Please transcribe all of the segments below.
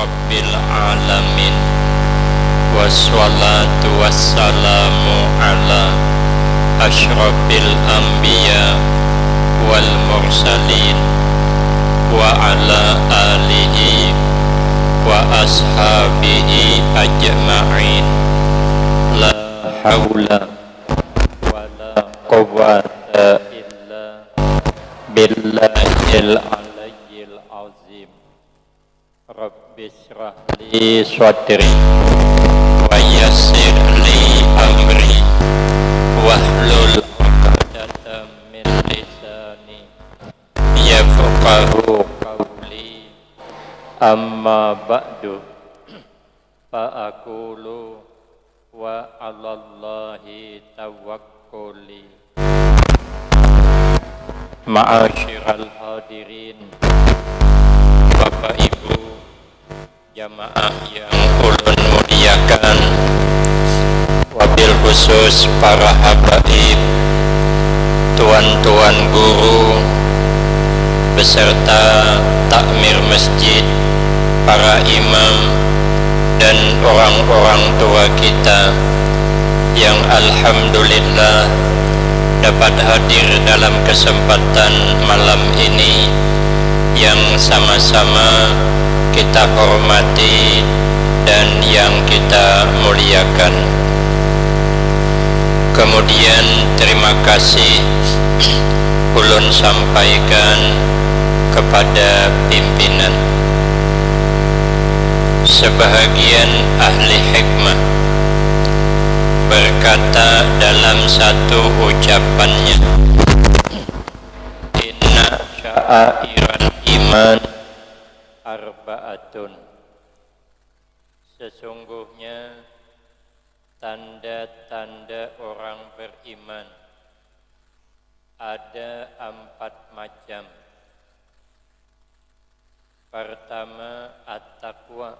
rabbil alamin. Wassalatu wassalamu ala asyrafil anbiya wal mursalin wa ala alihi wa ashabihi ajma'in. La hawla wa la quwwata illa billahil aliyyil azim. Rabbi shrah li sadri wa yassir li amri wahlul 'uqdatam min lisani yafqahu qawli. Amma ba'du, fa aqulu wa 'alallahi tawakkuli. Ma'asyiral hadirin, Bapak Ibu jamaah yang ulun muliakan, wabil khusus para habaib, tuan-tuan guru, beserta takmir masjid, para imam, dan orang-orang tua kita yang alhamdulillah dapat hadir dalam kesempatan malam ini yang sama-sama kita hormati dan yang kita muliakan. Kemudian terima kasih ulun sampaikan kepada pimpinan. Sebahagian ahli hikmah berkata dalam satu ucapannya, inna sya'airal iman arba'atun. Sesungguhnya tanda-tanda orang beriman ada 4 macam. Pertama, at-taqwa.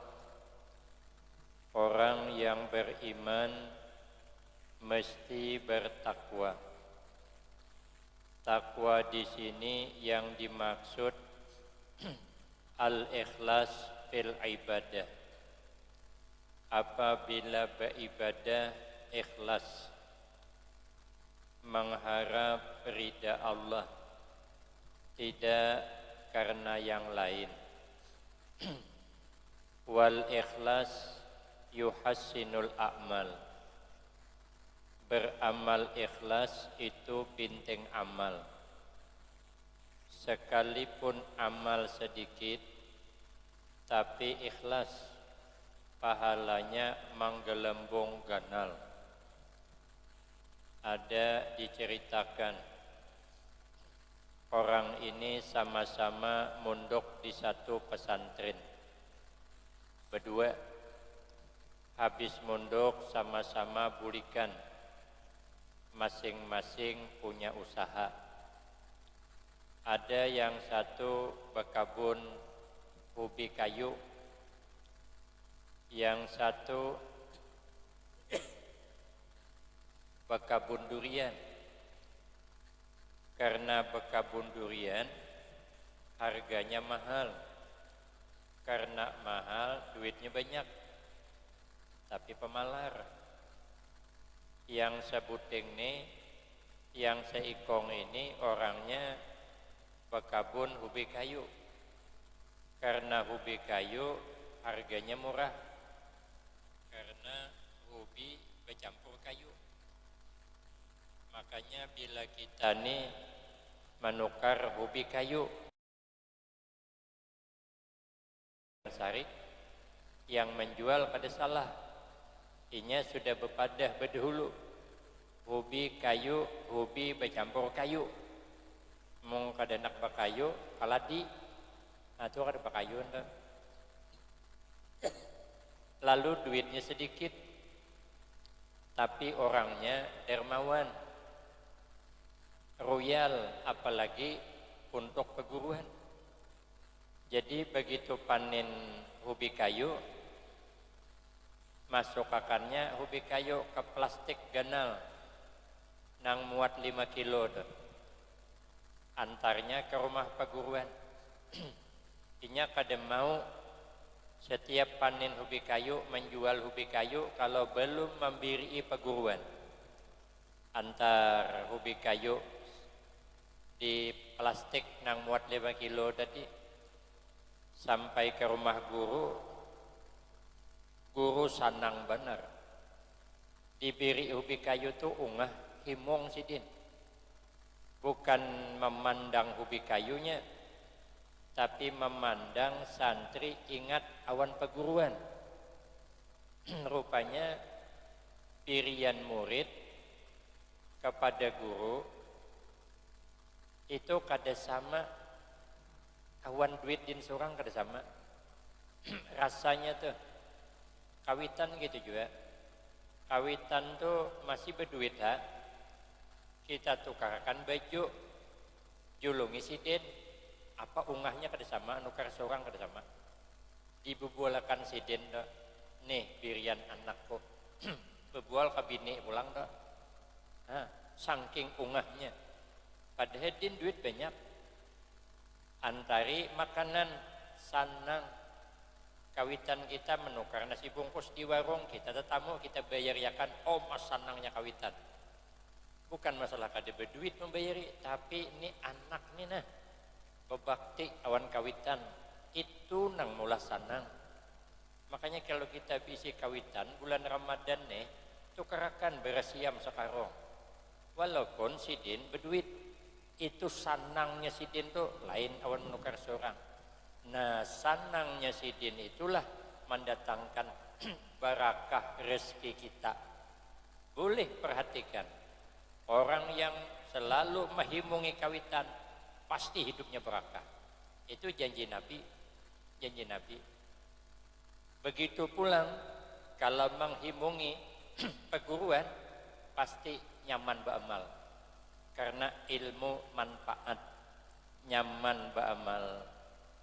Orang yang beriman mesti bertakwa. Takwa di sini yang dimaksud al-ikhlas fil ibadah. Apabila beribadah ikhlas, mengharap ridha Allah, tidak karena yang lain. Wal ikhlas yuhassinul a'mal. Beramal ikhlas itu bintang amal. Sekalipun amal sedikit, tapi ikhlas, pahalanya menggelembung ganal. Ada diceritakan, orang ini sama-sama mondok di satu pesantren. Berdua, habis mondok sama-sama bulikan, masing-masing punya usaha. Ada yang satu berkebun ubi kayu, yang satu berkebun durian. Karena berkebun durian harganya mahal, karena mahal duitnya banyak, tapi pemalar. Yang sebuting nih, yang seikong ini orangnya berkebun ubi kayu. Karena ubi kayu harganya murah, karena ubi bercampur kayu. Makanya bila kita nih menukar ubi kayu sari, yang menjual pada salah, inya sudah berpadah berdahulu. Ubi kayu, ubi bercampur kayu. Mung kada nak bakayu, kaladi. Nah itu kada bakayu entah. Lalu duitnya sedikit, tapi orangnya dermawan, royal, apalagi untuk perguruan. Jadi begitu panen ubi kayu, masukakannya ubi kayu ke plastik ganal, nang muat 5 kilo tuh. Antarnya ke rumah perguruan. Inya kada mau Setiap panen ubi kayu, menjual ubi kayu kalau belum memberi peguruan. Antar ubi kayu di plastik nang muat 5 kilo tadi sampai ke rumah guru, guru sanang benar. Diberi ubi kayu tuh ungah himong sidin. Bukan memandang ubi kayunya, tapi memandang santri ingat awan peguruan. Rupanya pirian murid kepada guru itu kada sama awan duit din seorang kada sama. Rasanya tuh kawitan gitu juga. Kawitan tuh masih berduit ha. Kita tukarkan baju julungi sidin apa ungahnya kada sama, nukar seorang kada sama. Dibubulakan sidin dah. Nih birian anakku. Bebual ke bini pulang dah. Saking ungahnya. Padahal din duit banyak. Antari makanan sanang. Kawitan kita menukar nasi bungkus di warung, kita tetamu kita bayar yakan. Oh mas sanangnya kawitan. Bukan masalah kada berduit membayari, tapi ini anak nih nah. Bebakti awan kawitan itu nang mula sanang. Makanya kalau kita bisi kawitan bulan Ramadan nih tukarakan berasiam sekarang. Walaupun sidin berduit, itu sanangnya sidin tuh lain awan menukar seorang. Nah sanangnya sidin itulah mendatangkan barakah rezeki kita. Boleh perhatikan orang yang selalu menghimungi kawitan pasti hidupnya berakah. Itu janji Nabi. Janji Nabi. Begitu pulang kalau menghimungi peguruan pasti nyaman beramal. Karena ilmu manfaat. Nyaman beramal.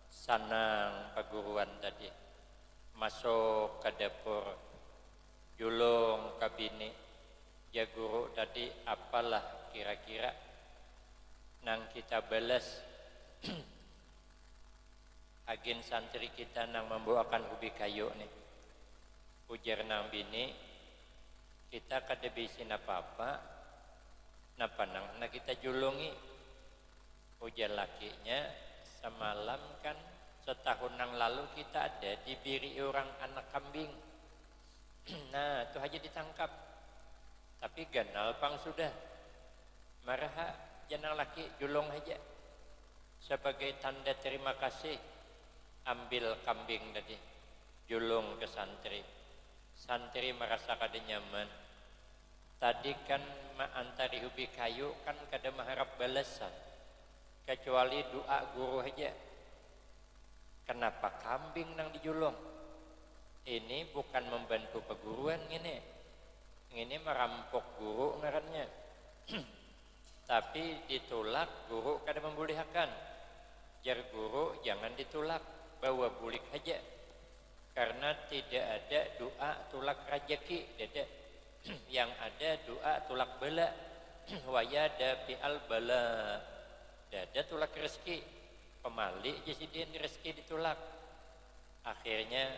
Sanang peguruan tadi. Masuk ke dapur. Julung ke bini. Ya guru tadi apalah kira-kira nang kita balas agen santri kita nang membawakan ubi kayu nih. Ujar nang bini kita kada bisin apa-apa napa nang kita julungi. Ujar lakinya semalam kan setahun nang lalu kita ada dibiri orang anak kambing. Nah itu aja ditangkap tapi ganal pang sudah marah jangan laki julung aja sebagai tanda terima kasih. Ambil kambing tadi julung ke santri. Santri merasa kada nyaman. Tadi kan antari ubi kayu kan kada mengharap balasan kecuali doa guru aja. Kenapa kambing nang dijulung? Ini bukan membantu peguruan ini merampok guru ngarannya. Tapi ditolak guru kada membolehkan. Jar guru jangan ditolak, bawa bulik aja. Karena tidak ada doa tolak rezeki, tidak. Yang ada doa tolak bala. Wayada bi'al bala. Ada tolak rezeki. Pemalik jasidin rezeki ditolak. Akhirnya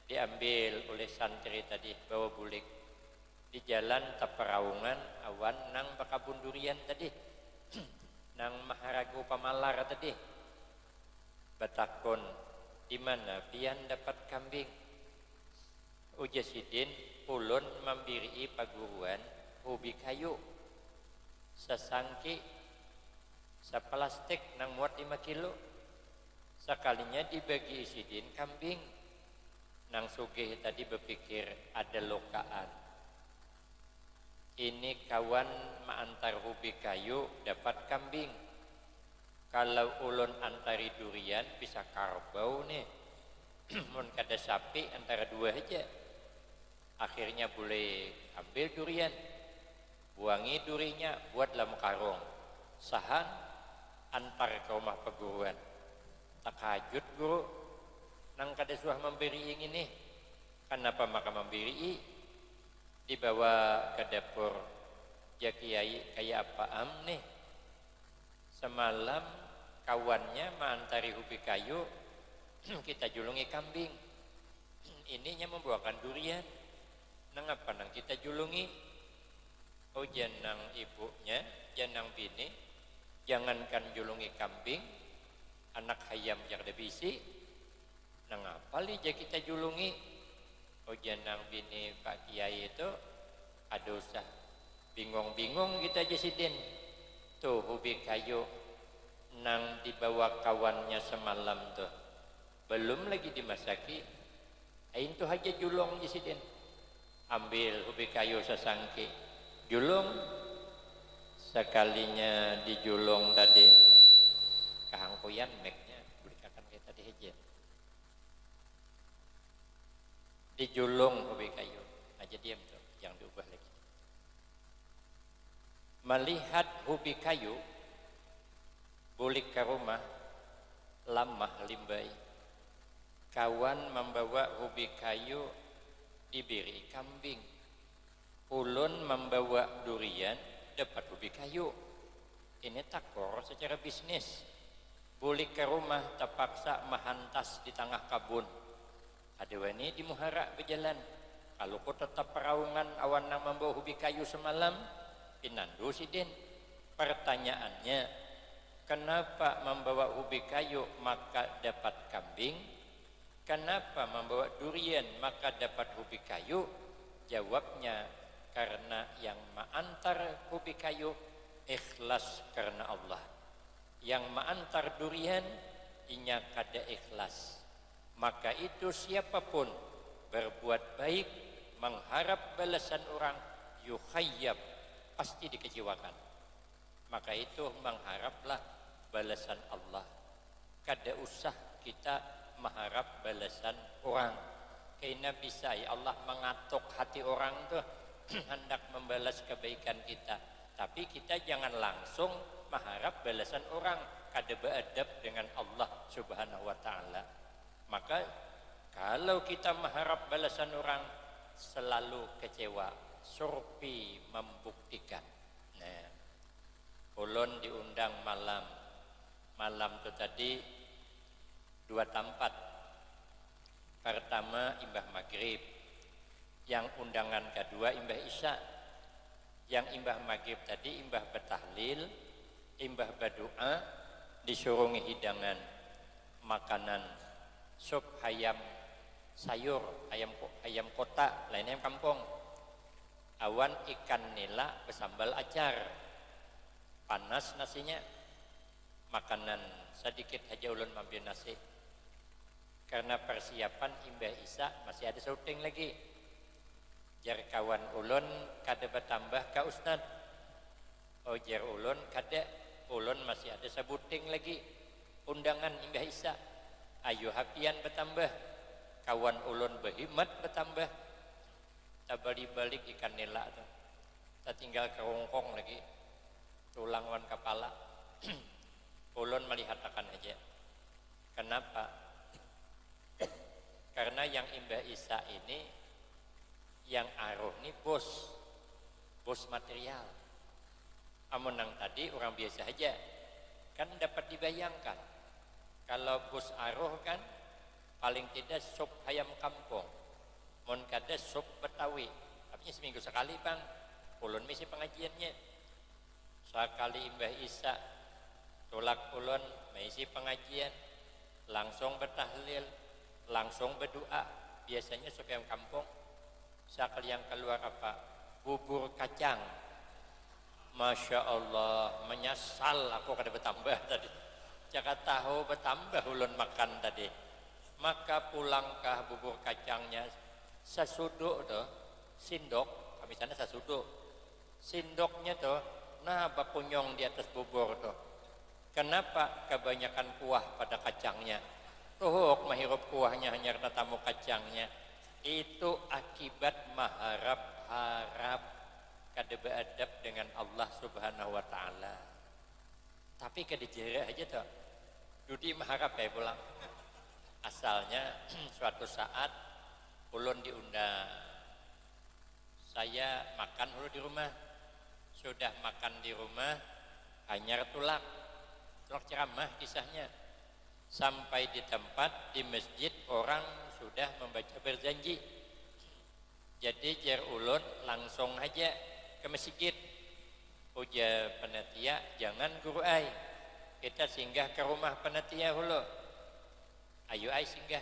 diambil oleh santri tadi, bawa bulik. Di jalan Taperaungan awan nang bakabun durian tadi nang Maharagu Pamalar tadi batakon di mana pian dapat kambing. Ujar sidin ulun membiri paguruan ubi kayu sesangki seplastik nang muat 5 kilo sekalinya dibagi sidin kambing. Nang sugih tadi berpikir ada lokaan. Ini kawan mengantar ubi kayu dapat kambing. Kalau ulun antari durian bisa karbau nih. Mun kada sapi antara dua aja. Akhirnya boleh ambil durian. Buangi durinya buatlah karung. Sahan antar ke rumah peguruan. Takajut guru. Nang kada suah memberi ini. Kenapa maka memberi? Dibawa ke dapur ya kiai kayak apa nih semalam kawannya mantari ubi kayu kita julungi kambing ininya membawakan durian. Nangapa nang kita julungi? Oh janang ibunya, janang bini, jangankan julungi kambing, anak hayam yang ada bisi, nangapa lija kita julungi? Oh janang bini Pak Kiai itu ada usah, bingung-bingung kita jasidin. Tuh ubi kayu nang dibawa kawannya semalam tuh, belum lagi dimasaki, ain tuh aja julung jasidin. Ambil ubi kayu sesangki, julung, sekalinya dijulung tadi kahangkuyan meknya berikan kita tadi aja dijulung ubi kayu aja diam tuh, yang diubah lagi. Melihat ubi kayu bulik ke rumah lamah limbai, kawan membawa ubi kayu diberi kambing, ulun membawa durian dapat ubi kayu. Ini takor secara bisnis. Bulik ke rumah terpaksa mahantas di tengah kabun. Ada wani di muhara berjalan. Kalau kau tetap peraungan awan nang membawa ubi kayu semalam, pinandu sidin. Pertanyaannya, kenapa membawa ubi kayu maka dapat kambing? Kenapa membawa durian maka dapat ubi kayu? Jawabnya, karena yang mengantar ubi kayu ikhlas karena Allah. Yang mengantar durian inya kada ikhlas. Maka itu siapapun berbuat baik mengharap balasan orang yukhayyab, pasti dikecewakan. Maka itu mengharaplah balasan Allah. Kada usah kita mengharap balasan orang. Karena bisa ya Allah mengatuk hati orang tuh hendak membalas kebaikan kita. Tapi kita jangan langsung mengharap balasan orang. Kada beradab dengan Allah Subhanahu wa taala. Maka kalau kita mengharap balasan orang selalu kecewa. Surpi membuktikan. Nah, ulun diundang malam. Malam itu tadi dua tempat. Pertama imbah maghrib, yang undangan kedua imbah isya. Yang imbah maghrib tadi imbah bertahlil, imbah berdoa, disuruhi hidangan makanan sup ayam sayur, ayam kota, lainnya ayam kampung, awan ikan nila bersambal acar, panas nasinya, makanan sedikit aja ulun mampir nasi. Karena persiapan imbah isya masih ada syuting lagi. Jar kawan ulun kada bertambah ka ustad. Oh jar ulun kada, ulun masih ada sabuting lagi undangan imbah isya. Ayo hapian bertambah. Kawan ulun berhimmat bertambah. Tabali balik ikan nila tuh. Tak tinggal kerongkong lagi. Tulang wan kepala. Ulun melihat akan aja. Kenapa? Karena yang imbah isya ini, yang aruh ini bos material. Amun nang tadi orang biasa aja, kan dapat dibayangkan. Kalau bos aruh kan, paling tidak sup ayam kampung, mon kada sup betawi. Tapi seminggu sekali bang, ulun misi pengajiannya. Sekali imbah isya, tolak ulun misi pengajian, langsung bertahlil, langsung berdoa. Biasanya sup ayam kampung. Sekali yang keluar apa? Bubur kacang. Masya Allah, menyesal aku kada bertambah tadi. Jangan tahu bertambah ulun makan tadi. Maka pulangkah bubur kacangnya sesuduk tuh, sindok, kami sana sesuduk. Sindoknya tuh, nah bakunyong di atas bubur tuh. Kenapa? Kebanyakan kuah pada kacangnya. Tuh menghirup kuahnya hanya karena tamu kacangnya. Itu akibat mengharap-harap kada beradab dengan Allah Subhanahu wa taala. Tapi kada jerak aja tuh. Dudi mengharap ya pulang. Asalnya suatu saat ulun diundang. Saya makan dulu di rumah. Sudah makan di rumah, hanyar tulak ceramah kisahnya. Sampai di tempat di masjid orang sudah membaca berjanji. Jadi jar ulun langsung aja ke masjid. Ujar panitia, jangan guru ai. Kita singgah ke rumah panitia dulu. Ayo ai singgah.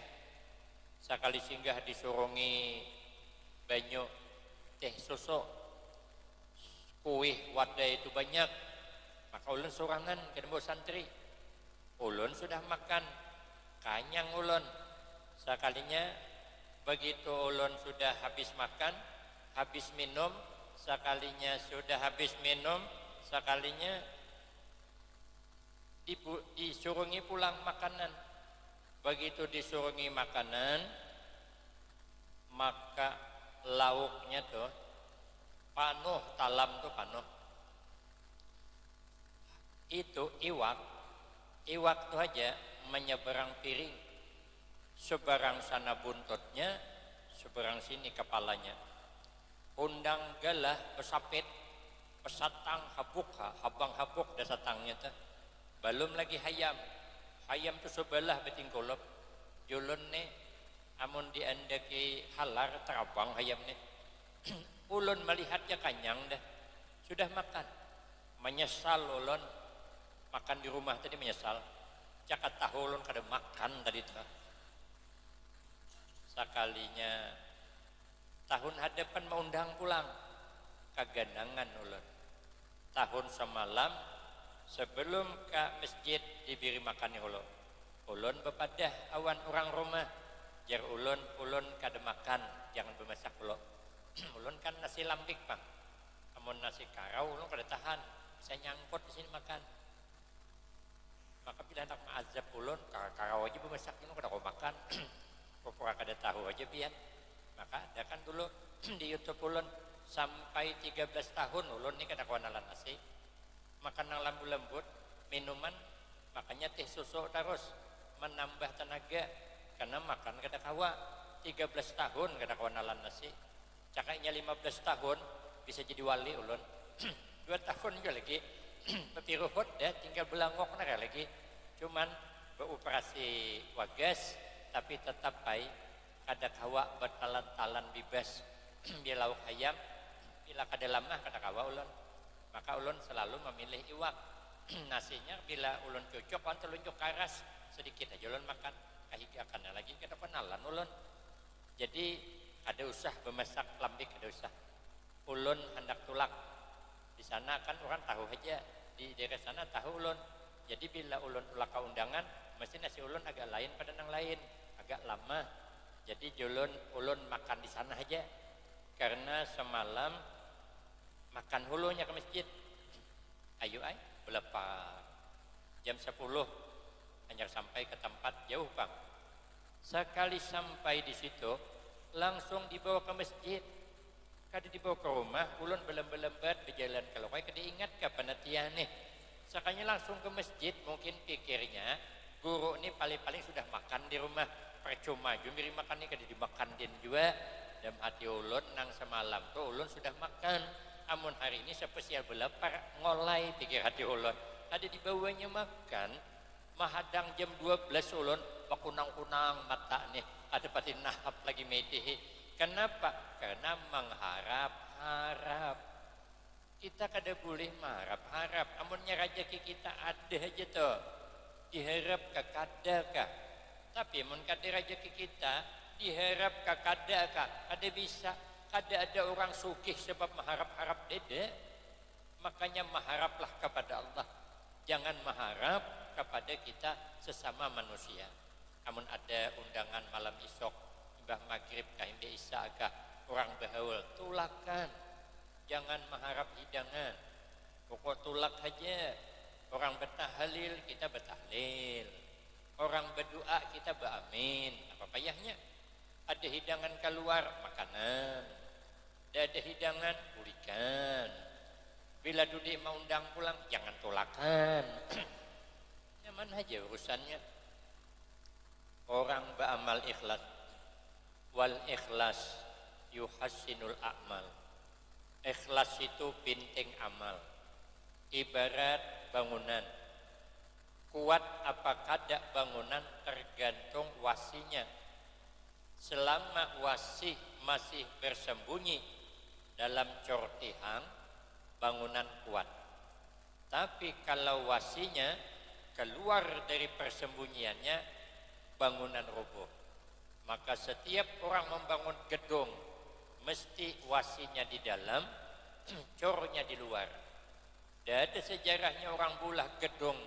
Sekali singgah disurungi banyu teh susu, kuih wadah itu banyak. Maka ulun sorangan ke demo santri. Ulun sudah makan, kanyang ulun. Sekalinya begitu ulun sudah habis makan, habis minum, sekalinya sudah habis minum, sekalinya disurungi pulang makanan. Begitu disurungi makanan, maka lauknya tuh panuh, talam tuh panuh. Itu iwak tuh aja menyeberang piring, seberang sana buntutnya, seberang sini kepalanya. Undang galah pesapit, pesatang habuk, habang habuk dasatangnya tuh. Belum lagi hayam tuh sebelah beting kolop. Julun nih, amun diandaki halar terabang hayam nih. Ulun melihatnya kanyang dah, sudah makan, menyesal ulun. Makan di rumah tadi menyesal. Cakat tahu ulun kada makan tadi tuh. Sekalinya tahun hadapan mau undang pulang, kaganangan ulun. Tahun semalam sebelum ke masjid diberi makan ulun. Ulun bepadah awan orang rumah. Jar ulun kada makan, jangan bemasak ulun. Ulun kan nasi lambik bang. Amun nasi karau ulun kada tahan, saya nyangkut di sini makan. Maka bila hendak ma'azab ulun, karau aja bemasak ulun kada kau makan. Pura kada tahu aja biar. Maka ada kan dulu di YouTube ulun sampai 13 tahun ulun ni kada kau nalan nasi. Makan yang lembut-lembut, minuman, makanya teh susu terus menambah tenaga. Karena makan kada kawa 13 tahun kada kau nalan nasi. Cakainya 15 tahun bisa jadi wali ulun. 2 tahun juga lagi pepiruhut dah tinggal belangok nara lagi. Cuman beroperasi wagas tapi tetap baik. Kada kawa bertalan-talan bebas. Bila lauk ayam, bila kada lamah kada kawa ulun. Maka ulun selalu memilih iwak. Nasinya bila ulun cocok kan telunjuk karas sedikit aja ulun makan. Kahigakan lagi kada kenalan ulun. Jadi ada usah bemasak lambik, ada usah. Ulun hendak tulak. Di sana kan orang tahu aja, di daerah sana tahu ulun. Jadi bila ulun tulak ke undangan, mesti nasi ulun agak lain pada yang lain, agak lama. Jadi ulun makan di sana aja. Karena semalam makan hulunya ke masjid. Ayo ay, berapa jam 10 hanya sampai ke tempat jauh bang. Sekali sampai di situ langsung dibawa ke masjid. Kada dibawa ke rumah, ulun belembat berjalan kalau kaya kada ingat ke penatian nih. Sekalinya langsung ke masjid, mungkin pikirnya guru ini paling-paling sudah makan di rumah. Percuma jumiri makan ini kada dimakan din juga. Dalam hati ulun nang semalam tuh ulun sudah makan. Amun hari ini spesial belapar ngolai pikir hati ulun. Ada dibawanya makan, mahadang jam 12 ulun bakunang-kunang mata nih. Ada pati nahap lagi medih. Kenapa? Karena mengharap-harap. Kita kada boleh mengharap-harap. Amunnya rezeki kita ada aja tuh. Diharap ke kada kah? Tapi amun kada rezeki kita diharap ke kada kah? Kada bisa. Kada ada orang sugih sebab mengharap-harap dede. Makanya mengharaplah kepada Allah. Jangan mengharap kepada kita sesama manusia. Amun ada undangan malam isok, Mbah maghrib kah Mbah isya kah orang berhaul, tulakan. Jangan mengharap hidangan. Pokok tulak aja. Orang bertahlil kita bertahlil. Orang berdoa kita beramin. Apa payahnya? Ada hidangan keluar makanan. Ada hidangan berikan. Bila duduk mau undang pulang jangan tulakan. Nyaman aja urusannya. Orang beramal ikhlas. Wal ikhlas yuhassinul a'mal. Ikhlas itu binting amal. Ibarat bangunan. kuat apa kada bangunan tergantung wasinya. Selama wasi masih bersembunyi dalam cortihang, bangunan kuat. Tapi kalau wasinya keluar dari persembunyiannya, bangunan roboh. Maka setiap orang membangun gedung mesti wasinya di dalam, cornya di luar. Tidak ada sejarahnya orang bulah gedung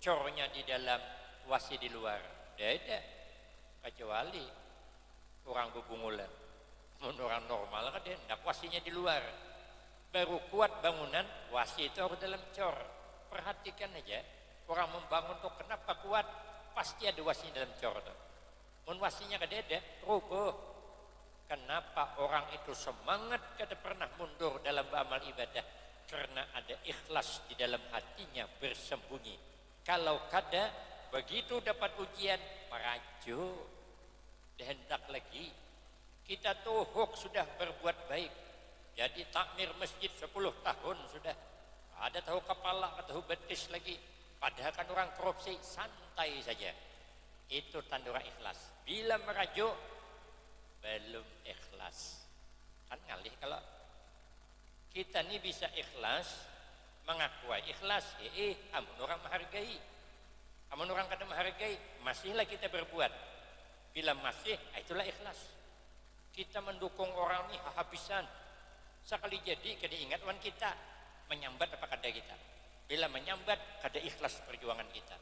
cornya di dalam, wasi di luar. Tidak ada, kecuali orang bebungulan. Orang normal kan dia hendak wasinya di luar. Baru kuat bangunan, wasi itu harus dalam cor. Perhatikan aja, orang membangun tuh kenapa kuat? Pasti ada wasinya dalam cor tuh. Mun wasinya kada, roboh. Kenapa orang itu semangat kada pernah mundur dalam beramal ibadah? Karena ada ikhlas di dalam hatinya bersembunyi. Kalau kada, begitu dapat ujian, merajuk. Dihendak lagi. Kita tuhuk sudah berbuat baik. Jadi takmir masjid 10 tahun sudah. Ada tahu kepala, tahu betis lagi. Padahal kan orang korupsi, santai saja. Itu tanda orang ikhlas. Bila merajuk, belum ikhlas. Kan ngalih kalau kita ini bisa ikhlas, mengakui ikhlas, amun orang menghargai. Amun orang kada menghargai, masihlah kita berbuat. Bila masih, itulah ikhlas. Kita mendukung orang ini habisan. Sekali jadi kada ingat wan kita menyambat apa kada kita. Bila menyambat, kada ikhlas perjuangan kita.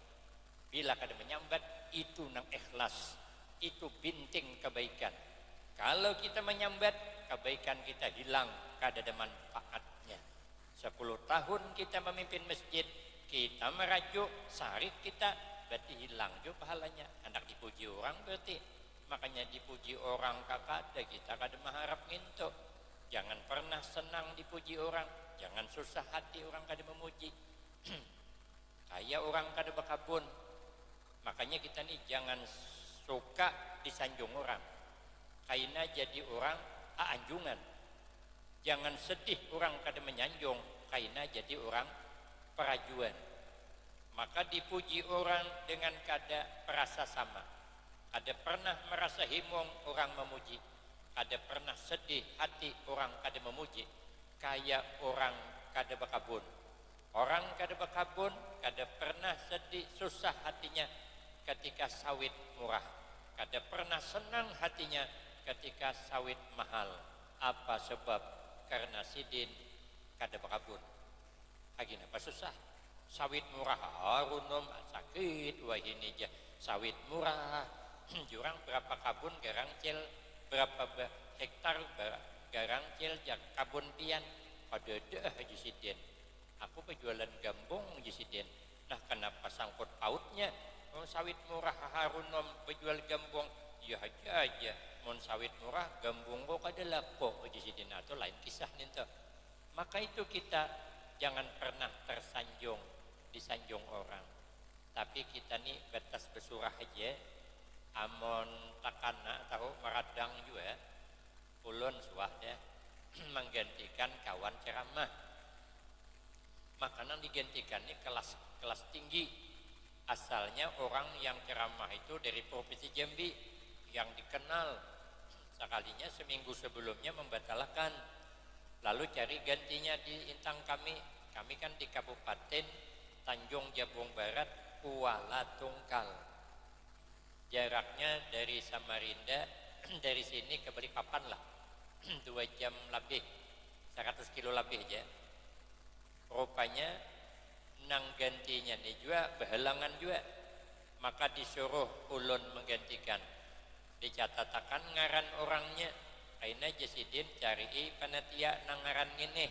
Bila kada menyambat, itu nang ikhlas. Itu binting kebaikan. Kalau kita menyambat, kebaikan kita hilang, kada ada manfaatnya. 10 tahun kita memimpin masjid, kita merajuk, sehari kita berarti hilang juga pahalanya. Hendak dipuji orang berarti. Makanya dipuji orang kakada, kita kada mengharap ngintuk. Jangan pernah senang dipuji orang, jangan susah hati orang kada memuji. Kayak orang kada berkabun. Makanya kita nih jangan suka disanjung orang. Kaina jadi orang anjungan. Jangan sedih orang kada menyanjung, kaina jadi orang perajuan. Maka dipuji orang dengan kada perasa sama. Ada pernah merasa himung orang memuji, ada pernah sedih hati orang kada memuji. Kayak orang kada berkabun. Orang kada berkabun kada pernah sedih susah hatinya ketika sawit murah. Kada pernah senang hatinya ketika sawit mahal. Apa sebab? Karena sidin kada berkabun. Lagi apa susah? Sawit murah harunom sakit wah ini aja sawit murah. Jurang berapa kabun garang cil berapa hektar garang cil jak kabun pian ada Haji Sidin. Aku penjualan gambung Haji Sidin. Nah kenapa sangkut pautnya? Sawit murah harunom penjual gambung ya aja mon sawit murah gambung kok ada lapo Haji Sidin atau lain kisah nih. Maka itu kita jangan pernah tersanjung disanjung orang. Tapi kita nih batas bersurah aja. Amon takana tahu meradang juga ulun suah ya menggantikan kawan ceramah. Makanan digantikan ini kelas tinggi. Asalnya orang yang ceramah itu dari Provinsi Jambi yang dikenal. Sekalinya seminggu sebelumnya membatalkan. Lalu cari gantinya di Intang kami. Kami kan di Kabupaten Tanjung Jabung Barat, Kuala Tungkal. Jaraknya dari Samarinda dari sini ke Balikpapan lah 2 jam lebih 100 kilo lebih aja. Rupanya nang gantinya nih juga berhalangan juga. Maka disuruh ulun menggantikan. Dicatatakan ngaran orangnya. Aina Jasidin cari panitia nang ngaran ini.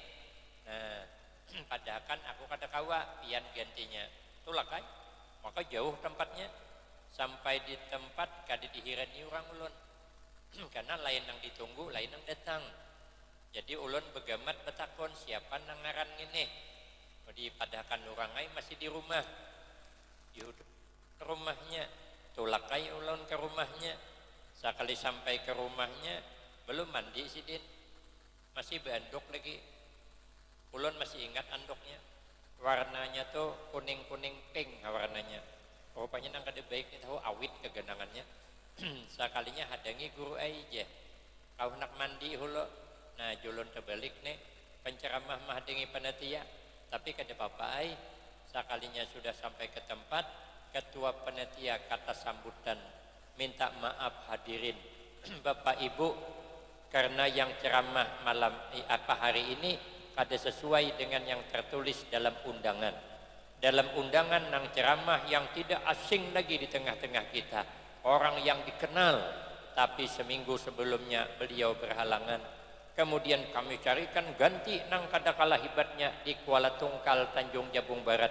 Nah padahal kan aku kada kawa pian gantinya. Itulah kan. Maka jauh tempatnya. Sampai di tempat kada dihirani orang ulun. Karena lain yang ditunggu, lain yang datang. Jadi ulun begamat betakon siapa nang ngaran ini. Dipadahkan orang lain masih di rumah. Di rumahnya. Tulakai ulun ke rumahnya. Sekali sampai ke rumahnya belum mandi Sidin. Masih beanduk lagi. Ulun masih ingat anduknya. warnanya tuh kuning-kuning pink warnanya. Rupanya nang kada baik tahu awit kegenangannya. Sekalinya hadangi guru aja. Kau nak mandi hulu. Nah julun terbalik nih penceramah mah hadangi panitia. Tapi kada apa-apa ai. Sekalinya sudah sampai ke tempat, ketua panitia kata sambutan, minta maaf hadirin Bapak Ibu karena yang ceramah malam hari ini ada sesuai dengan yang tertulis dalam undangan. Dalam undangan nang ceramah yang tidak asing lagi di tengah-tengah kita, orang yang dikenal, tapi seminggu sebelumnya beliau berhalangan. Kemudian kami carikan ganti nang kada kalah hebatnya di Kuala Tungkal, Tanjung Jabung Barat.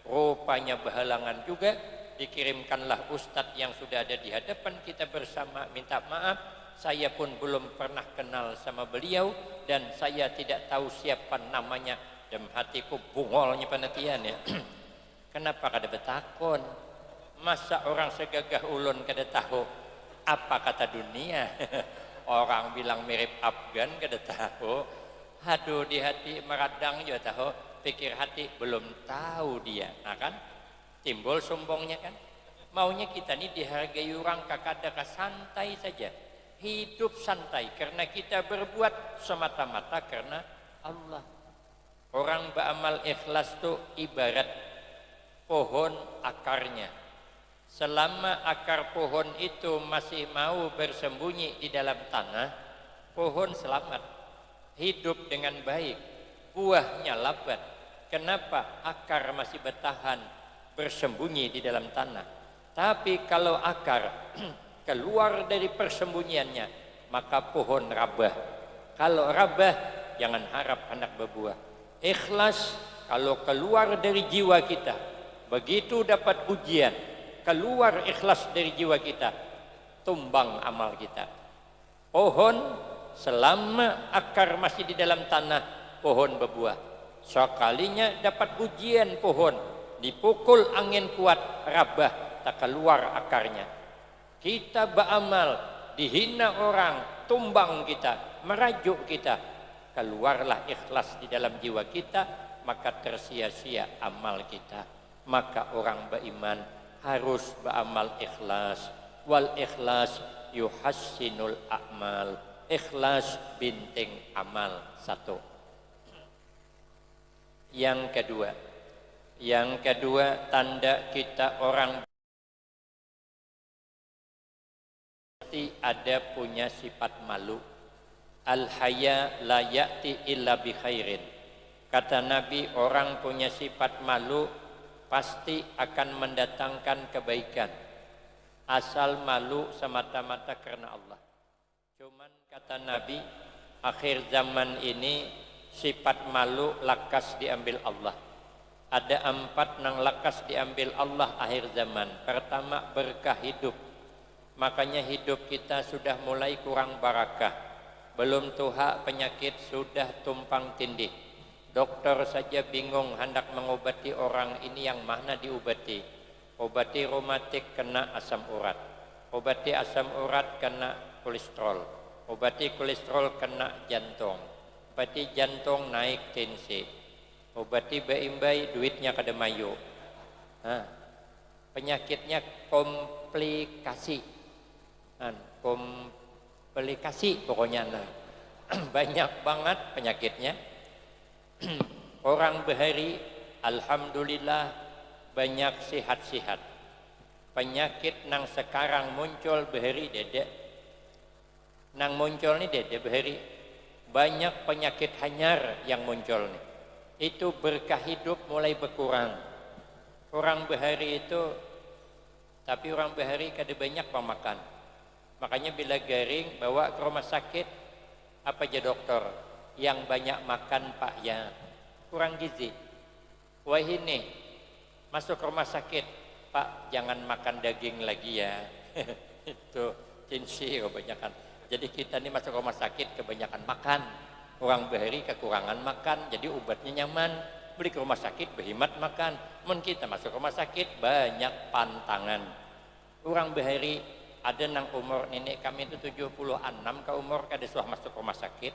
Rupanya berhalangan juga. Dikirimkanlah ustadz yang sudah ada di hadapan kita bersama minta maaf. Saya pun belum pernah kenal sama beliau dan saya tidak tahu siapa namanya. Dalam hatiku bungolnya penetian ya. Kenapa kada betakon? Masa orang segagah ulun kada tahu apa kata dunia? Orang bilang mirip Afgan kada tahu. Aduh di hati meradang juga tahu. Pikir hati belum tahu dia. Nah kan timbul sombongnya kan. Maunya kita nih dihargai orang kakada santai saja. Hidup santai karena kita berbuat semata-mata karena Allah. Orang beramal ikhlas tuh ibarat pohon akarnya. Selama akar pohon itu masih mau bersembunyi di dalam tanah, pohon selamat, hidup dengan baik, buahnya lebat. Kenapa akar masih bertahan bersembunyi di dalam tanah? Tapi kalau akar keluar dari persembunyiannya, maka pohon rabah. Kalau rabah, jangan harap anak berbuah. Ikhlas kalau keluar dari jiwa kita, begitu dapat ujian, keluar ikhlas dari jiwa kita, tumbang amal kita. Pohon selama akar masih di dalam tanah, pohon berbuah. Sekalinya dapat ujian pohon, dipukul angin kuat, rabah, tak keluar akarnya. Kita beramal, dihina orang, tumbang kita, merajuk kita. Keluarlah ikhlas di dalam jiwa kita, maka tersia-sia amal kita. Maka orang beriman harus beramal ikhlas. Wal ikhlas yuhassinul a'mal. Ikhlas binting amal satu. Yang kedua tanda kita orang ada punya sifat malu. Al-haya la ya'ti illa bi khairin. Kata Nabi, orang punya sifat malu pasti akan mendatangkan kebaikan. Asal malu semata-mata karena Allah. Cuman kata Nabi, akhir zaman ini sifat malu lakas diambil Allah. Ada 4 nang lakas diambil Allah akhir zaman. Pertama, berkah hidup. Makanya hidup kita sudah mulai kurang barakah. Belum tuha penyakit sudah tumpang tindih. Dokter saja bingung hendak mengobati orang ini yang mana diobati. Obati reumatik kena asam urat. Obati asam urat kena kolesterol. Obati kolesterol kena jantung. Obati jantung naik tensi. Obati baimbai duitnya kada mayu. Penyakitnya komplikasi. Komplikasi pokoknya banyak banget penyakitnya. Orang behari alhamdulillah banyak sehat-sehat. Penyakit nang sekarang muncul behari dede nang muncul nih dede behari banyak penyakit hanyar yang muncul nih. Itu berkah hidup mulai berkurang. Orang behari itu, tapi orang behari kada banyak pemakan. Makanya bila garing bawa ke rumah sakit, apa aja dokter? Yang banyak makan pak ya, kurang gizi. Wah ini masuk ke rumah sakit, pak jangan makan daging lagi ya. Itu cinsi kebanyakan. Jadi kita ini masuk ke rumah sakit kebanyakan makan. Orang behari kekurangan makan, jadi obatnya nyaman. Beli ke rumah sakit berhemat makan. Men kita masuk ke rumah sakit banyak pantangan. Orang behari ada nang umur nenek kami itu 76 ke umur kada suah masuk rumah sakit.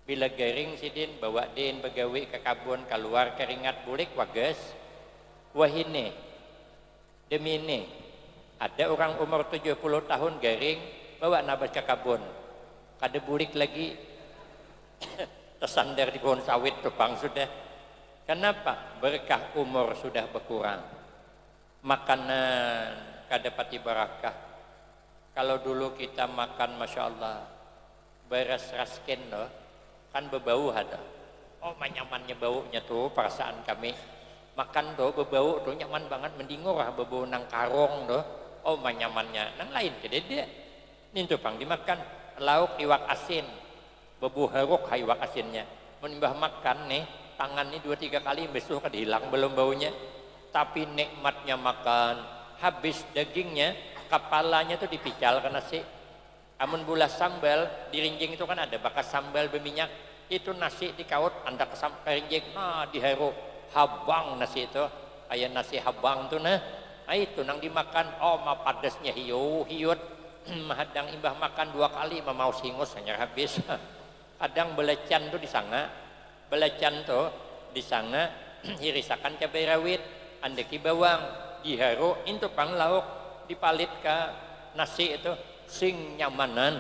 bila garing sidin bawa din begawi ke kabun keluar keringat bulik wages wahine demi ini ada orang umur 70 tahun garing bawa nabas ke kabun kada bulik lagi tersandar di pohon sawit tupang sudah. Kenapa? Berkah umur sudah berkurang, makanan kada pati barakah. Kalau dulu kita makan masya Allah beras raskin loh kan berbau ada. Oh nyamannya baunya tuh perasaan kami makan tuh berbau tuh nyaman banget mendingor berbau nang karong tuh. Oh nyamannya nang lain ke dede nih tuh pang dimakan lauk iwak asin berbau haruk iwak asinnya menimbah makan nih tangan nih 2-3 kali besok kan hilang belum baunya. Tapi nikmatnya makan habis dagingnya kepalanya tuh dipical ke nasi. Amun bulah sambal dirinjing itu kan ada bakas sambal berminyak itu nasi dikaut anda ke rinjing nah diharu habang nasi itu kayak nasi habang tuh nah itu nang dimakan oh ma padasnya hiut mahadang imbah makan 2 kali mau singus hanya habis. Kadang belecan tuh disanga belecan tuh disanga hirisakan cabai rawit andeki bawang diharu itu pang lauk dipalit ke nasi itu sing nyamanan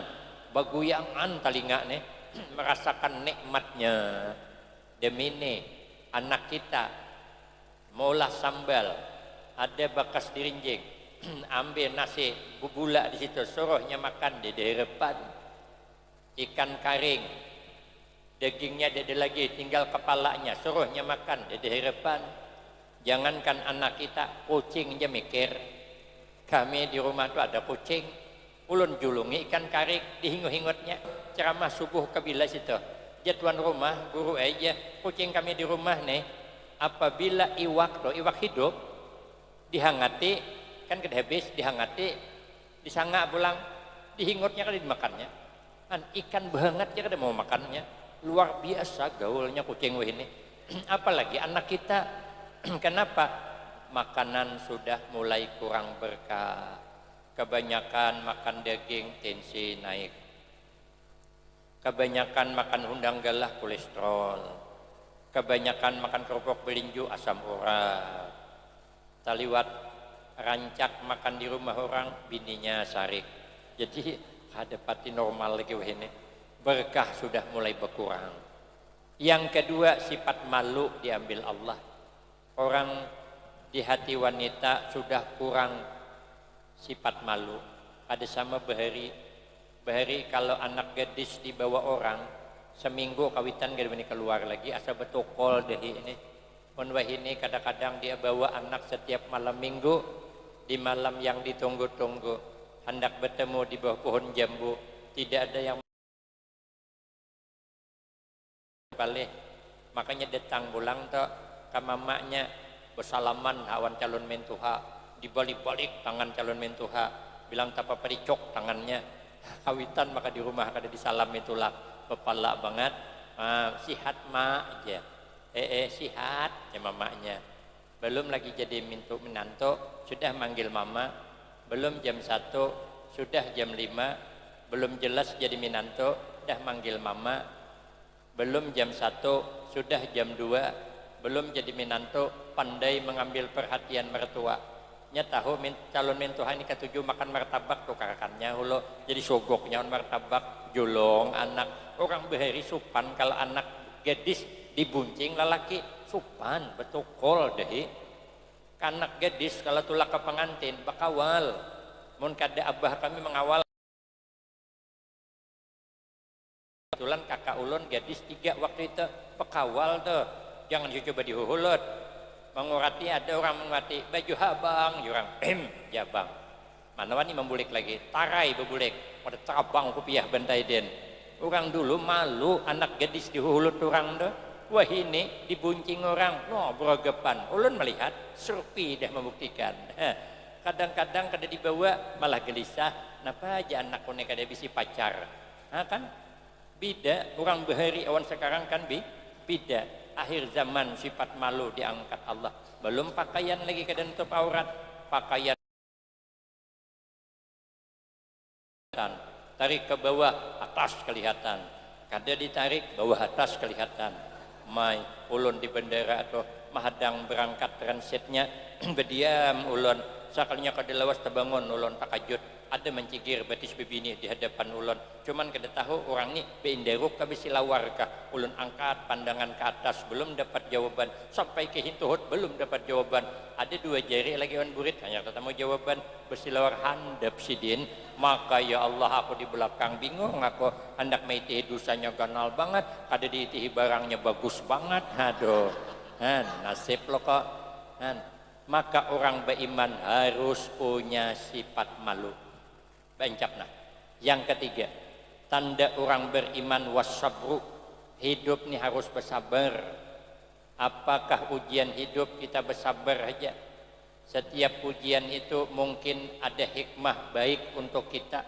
baguyangan telinga nih merasakan nikmatnya. Demi ini anak kita maulah sambal ada bakas dirinjing ambil nasi bubula di situ suruhnya makan di depan ikan karing dagingnya ada lagi tinggal kepalanya suruhnya makan di depan. Jangankan anak kita kucing aja mikir. Kami di rumah tuh ada kucing ulun julungi ikan karik dihingut-hingutnya ceramah subuh kabila situ jatuan rumah guru aja kucing kami di rumah nih apabila iwak hidup dihangati kan kada habis dihangati disanga pulang dihingutnya kan dimakannya kan ikan banget ya kada mau makannya luar biasa gaulnya kucing ini. Apalagi anak kita kenapa makanan sudah mulai kurang berkah. Kebanyakan makan daging tensi naik, kebanyakan makan hundang galah kolesterol, kebanyakan makan kerupuk belinju asam urat, taliwat rancak makan di rumah orang bininya sarik. Jadi ada pati normal lagi ini berkah sudah mulai berkurang. Yang kedua sifat malu diambil Allah. Orang di hati wanita sudah kurang sifat malu. Ada sama bahari kalau anak gadis dibawa orang seminggu kawitan gak berani keluar lagi asa betokol dehi ini menwah ini kadang-kadang dia bawa anak setiap malam minggu di malam yang ditunggu-tunggu hendak bertemu di bawah pohon jambu tidak ada yang balik makanya datang pulang tuh ke mamanya bersalaman awan calon mentuha dibalik-balik tangan calon mentuha bilang tapa pericok tangannya kawitan maka di rumah kada disalam itulah bepala banget sihat mak aja sihat ya mamanya belum lagi jadi mintu menantu sudah manggil mama belum jam 1 sudah jam 5 belum jelas jadi minantu sudah manggil mama belum jam 1 sudah jam 2 belum jadi minantu pandai mengambil perhatian mertua tahu calon mentuha ini ketujuh makan martabak tuh karakannya hulu jadi sogoknya martabak jolong anak orang behari supan kalau anak gadis dibuncing lelaki supan betokol deh anak gadis kalau tulak ke pengantin bakawal mun kada abah kami mengawal kebetulan kakak ulun gadis 3 waktu itu bekawal tuh jangan coba dihuhulut mengurati ada orang mengurati baju habang jurang ya bang mana wani membulik lagi tarai bebulik pada cabang kupiah bantai den orang dulu malu anak gadis dihulut orang tuh wah ini dibuncing orang no berogepan ulun melihat surpi dah membuktikan kadang-kadang kada dibawa malah gelisah napa aja anak kone kada bisi pacar kan bida orang bahari awan sekarang kan bida akhir zaman sifat malu diangkat Allah belum pakaian lagi kada nutup aurat pakaian tarik ke bawah atas kelihatan kada ditarik bawah atas kelihatan mai ulun di bandara atau mahadang berangkat transitnya berdiam ulun sakalinya kada lawas terbangun ulun takajud ada mencigir batis bebini di hadapan ulun cuman kada tahu orang ni beinderuk kabis silawar kah ulun angkat pandangan ke atas belum dapat jawaban sampai ke hintuhut belum dapat jawaban ada 2 jari lagi on burit hanya ketemu jawaban bersilawar handap sidin maka ya Allah aku di belakang bingung aku hendak maitihi dosanya ganal banget kada diitihi barangnya bagus banget aduh nasib lo kok maka orang beriman harus punya sifat malu bancapna. Yang ketiga, tanda orang beriman wassabru, hidup ni harus bersabar. Apakah ujian hidup kita bersabar aja? Setiap ujian itu mungkin ada hikmah baik untuk kita.